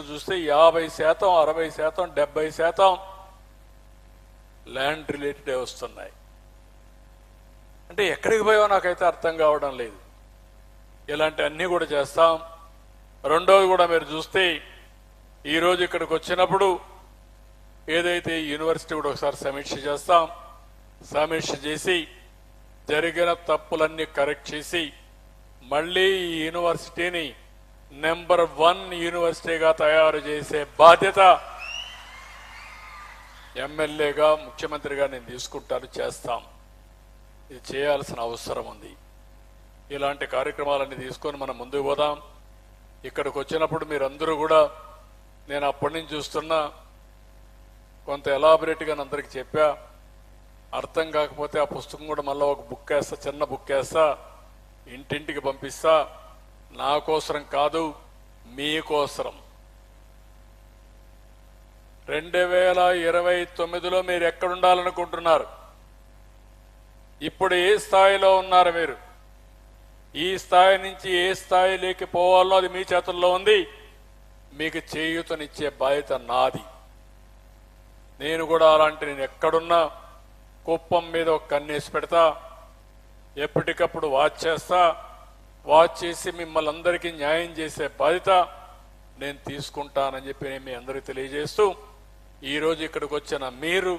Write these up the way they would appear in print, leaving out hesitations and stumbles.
చూస్తే 50%, 60%, 70% ల్యాండ్ రిలేటెడే వస్తున్నాయి. అంటే ఎక్కడికి పోయో నాకైతే అర్థం కావడం లేదు. ఇలాంటి అన్నీ కూడా చేస్తాం. రెండోది కూడా మీరు చూస్తే ఈరోజు ఇక్కడికి వచ్చినప్పుడు ఏదైతే యూనివర్సిటీ కూడా ఒకసారి సమీక్ష చేస్తాం. సమీక్ష చేసి జరిగిన తప్పులన్నీ కరెక్ట్ చేసి మళ్ళీ ఈ యూనివర్సిటీని నెంబర్ 1 యూనివర్సిటీగా తయారు చేసే బాధ్యత ఎమ్మెల్యేగా, ముఖ్యమంత్రిగా నేను తీసుకుంటాను, చేస్తాం. ఇది చేయాల్సిన అవసరం ఉంది. ఇలాంటి కార్యక్రమాలన్నీ తీసుకొని మనం ముందుకు పోదాం. ఇక్కడికి వచ్చినప్పుడు మీరందరూ కూడా, నేను అప్పటి నుంచి చూస్తున్నా, కొంత ఎలాబరేట్గా అందరికి చెప్పా. అర్థం కాకపోతే ఆ పుస్తకం కూడా మళ్ళీ ఒక బుక్ వేస్తా, చిన్న బుక్ వేస్తా, ఇంటింటికి పంపిస్తా. నా కోసరం కాదు, మీకోసరం. 2029లో మీరు ఎక్కడుండాలనుకుంటున్నారు? ఇప్పుడు ఏ స్థాయిలో ఉన్నారు మీరు? ఈ స్థాయి నుంచి ఏ స్థాయిలోకి పోవాలో అది మీ చేతుల్లో ఉంది. మీకు చేయూతనిచ్చే బాధ్యత నాది. నేను కూడా నేను ఎక్కడున్నా కుప్పం మీద ఒక కన్నేసి పెడతా, ఎప్పటికప్పుడు వాచ్ చేస్తా. వాచ్ చేసి మిమ్మల్ని అందరికీ న్యాయం చేసే బాధ్యత నేను తీసుకుంటానని చెప్పి నేను మీ అందరికీ తెలియజేస్తూ, ఈరోజు ఇక్కడికి వచ్చిన మీరు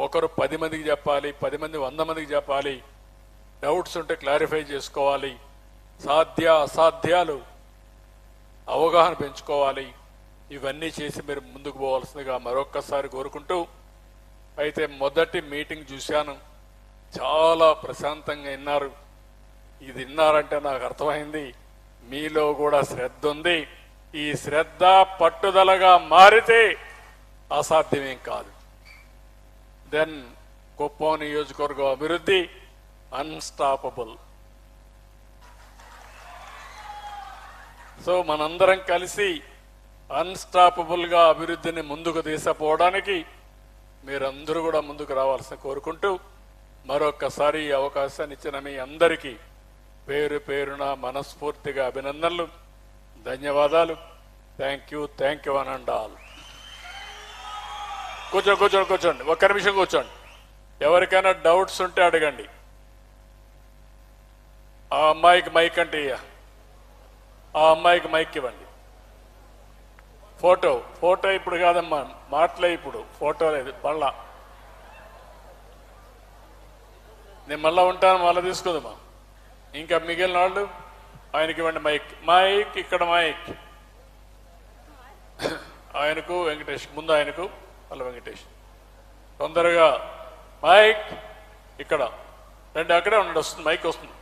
ఒకరు 10 మందికి చెప్పాలి, 10 మంది 100 మందికి చెప్పాలి. డౌట్స్ ఉంటే క్లారిఫై చేసుకోవాలి. అసాధ్యాలు అవగాహన పెంచుకోవాలి. ఇవన్నీ చేసి మీరు ముందుకు పోవాల్సిందిగా మరొక్కసారి కోరుకుంటూ, అయితే మొదటి మీటింగ్ చూశాను, చాలా ప్రశాంతంగా విన్నారు. ఇది విన్నారంటే నాకు అర్థమైంది మీలో కూడా శ్రద్ధ ఉంది. ఈ శ్రద్ధ పట్టుదలగా మారితే అసాధ్యమేం కాదు. దెన్ కుప్పం నియోజకవర్గం అభివృద్ధి అన్స్టాపబుల్. సో మనందరం కలిసి అన్స్టాపబుల్గా అభివృద్ధిని ముందుకు తీసుకుపోవడానికి మీరందరూ కూడా ముందుకు రావాల్సిన కోరుకుంటూ, మరొక్కసారి ఈ అవకాశాన్ని ఇచ్చిన మీ అందరికీ పేరు పేరున మనస్ఫూర్తిగా అభినందనలు, ధన్యవాదాలు. Thank you one and all. కూర్చోండి, ఒక్క నిమిషం కూర్చోండి. ఎవరికైనా డౌట్స్ ఉంటే అడగండి. ఆ అమ్మాయికి మైక్ అంటే ఆ అమ్మాయికి మైక్ ఇవ్వండి. ఫోటో ఇప్పుడు కాదమ్మా, మాటలే ఇప్పుడు, ఫోటో లేదు. మళ్ళా నేను మళ్ళా ఉంటాను, మళ్ళీ తీసుకుందామా. ఇంకా మిగిలిన వాళ్ళు ఆయనకి ఇవ్వండి మైక్. ఇక్కడ మైక్ ఆయనకు, వెంకటేష్ ముందు, ఆయనకు మళ్ళీ వెంకటేష్. తొందరగా మైక్ ఇక్కడ రండి. అక్కడే ఉండండి, వస్తుంది మైక్ వస్తుంది.